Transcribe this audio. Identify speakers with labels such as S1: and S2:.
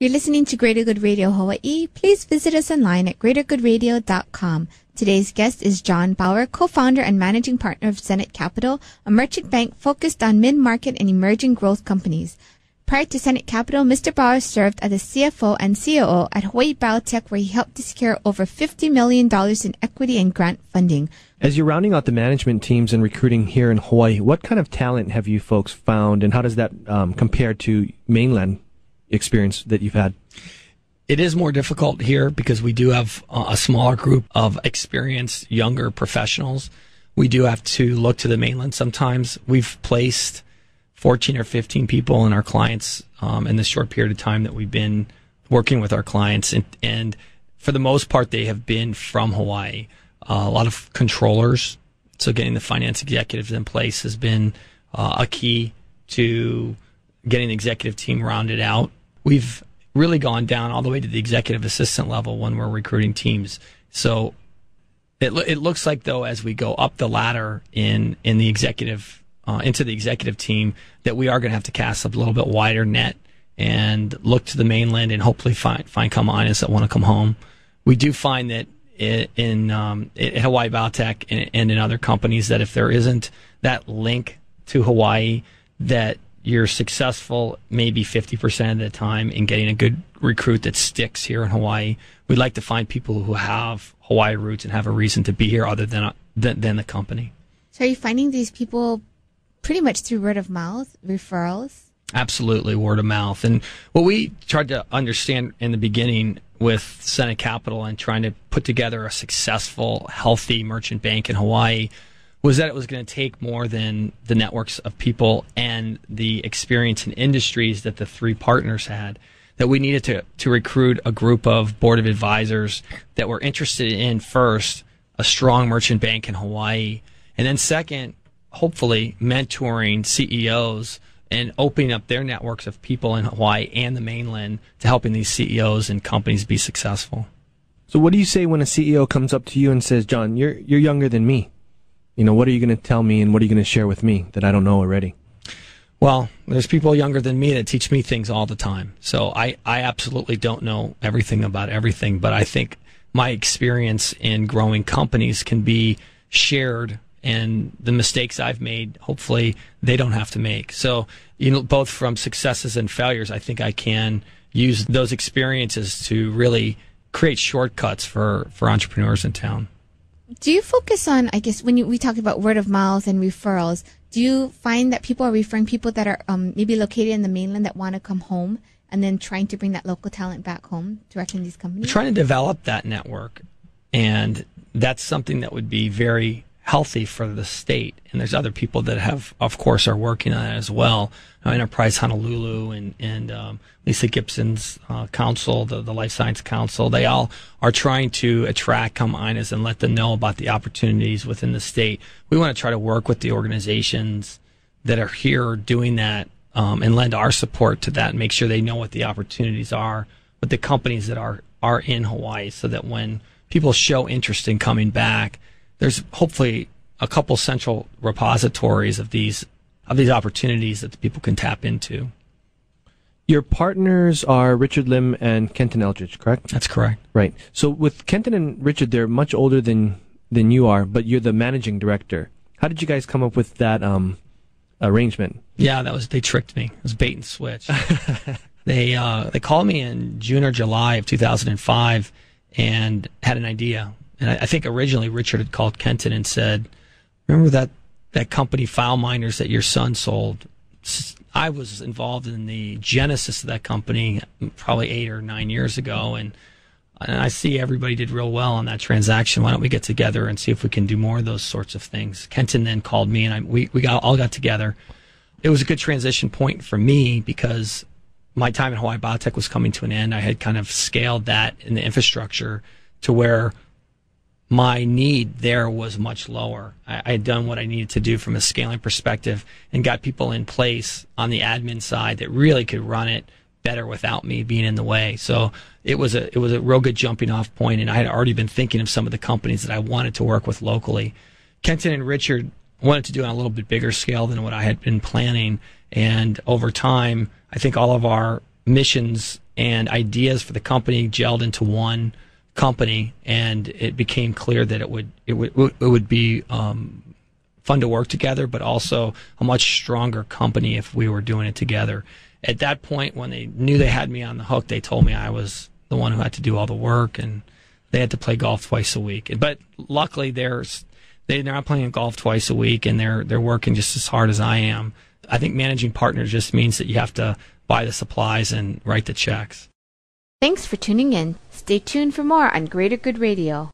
S1: You're listening to Greater Good Radio Hawaii. Please visit us online at greatergoodradio.com. Today's guest is John BOWER, co-founder and managing partner of Sennet Capital, a merchant bank focused on mid-market and emerging growth companies. Prior to Sennet Capital, Mr. BOWER served as the CFO and COO at Hawaii Biotech, where he helped to secure over $50 million in equity and grant funding.
S2: As you're rounding out the management teams and recruiting here in Hawaii, what kind of talent have you folks found, and how does that compare to mainland experience that you've had?
S3: It is more difficult here because we do have a smaller group of experienced younger professionals. We do have to look to the mainland sometimes. We've placed 14 or 15 people in our clients in this short period of time that we've been working with our clients. And for the most part, they have been from Hawaii. A lot of controllers. So getting the finance executives in place has been a key to getting the executive team rounded out. We've really gone down all the way to the executive assistant level when we're recruiting teams. So it looks like, though, as we go up the ladder in the executive into the executive team, that we are going to have to cast a little bit wider net and look to the mainland and hopefully find come-oners that want to come home. We do find that in Hawaii Biotech and in other companies that if there isn't that link to Hawaii, that you're successful maybe 50% of the time in getting a good recruit that sticks here in Hawaii. We'd like to find people who have Hawaii roots and have a reason to be here other than the company.
S1: So are you finding these people pretty much through word of mouth, referrals?
S3: Absolutely, word of mouth. And what we tried to understand in the beginning with Sennet Capital and trying to put together a successful, healthy merchant bank in Hawaii was that it was going to take more than the networks of people and the experience in industries that the three partners had, that we needed to recruit a group of board of advisors that were interested in, first, a strong merchant bank in Hawaii, and then second, hopefully mentoring CEOs and opening up their networks of people in Hawaii and the mainland to helping these CEOs and companies be successful.
S2: So what do you say when a CEO comes up to you and says, John, you're younger than me? You know, what are you going to tell me and what are you going to share with me that I don't know already?
S3: Well, there's people younger than me that teach me things all the time. So I absolutely don't know everything about everything, but I think my experience in growing companies can be shared, and the mistakes I've made, hopefully they don't have to make. So, you know, both from successes and failures, I think I can use those experiences to really create shortcuts for entrepreneurs in town.
S1: Do you focus on, I guess, when we talk about word of mouth and referrals, do you find that people are referring people that are maybe located in the mainland that want to come home and then trying to bring that local talent back home directly in these companies?
S3: We're trying to develop that network, and that's something that would be very healthy for the state. And there's other people that have, of course, are working on it as well. Enterprise Honolulu and Lisa Gibson's council, the Life Science Council, they all are trying to attract come-oners and let them know about the opportunities within the state. We want to try to work with the organizations that are here doing that and lend our support to that and make sure they know what the opportunities are with the companies that are in Hawaii, so that when people show interest in coming back, there's hopefully a couple central repositories of these opportunities that the people can tap into.
S2: Your partners are Richard Lim and Kenton Eldridge, correct?
S3: That's correct.
S2: Right. So with Kenton and Richard, they're much older than you are, but you're the managing director. How did you guys come up with that arrangement?
S3: Yeah, they tricked me. It was bait and switch. They called me in June or July of 2005 and had an idea. And I think originally Richard had called Kenton and said, remember that company, File Miners, that your son sold? I was involved in the genesis of that company probably 8 or 9 years ago, and I see everybody did real well on that transaction. Why don't we get together and see if we can do more of those sorts of things? Kenton then called me, and we all got together. It was a good transition point for me because my time in Hawaii Biotech was coming to an end. I had kind of scaled that in the infrastructure to where my need there was much lower. I had done what I needed to do from a scaling perspective and got people in place on the admin side that really could run it better without me being in the way. So it was a real good jumping off point, and I had already been thinking of some of the companies that I wanted to work with locally. Kenton and Richard wanted to do it on a little bit bigger scale than what I had been planning, and over time, I think all of our missions and ideas for the company gelled into one company, and it became clear that it would be fun to work together, but also a much stronger company if we were doing it together. At that point, when they knew they had me on the hook, they told me I was the one who had to do all the work, and they had to play golf twice a week. But luckily, they're not playing golf twice a week, and they're working just as hard as I am. I think managing partners just means that you have to buy the supplies and write the checks.
S1: Thanks for tuning in. Stay tuned for more on Greater Good Radio.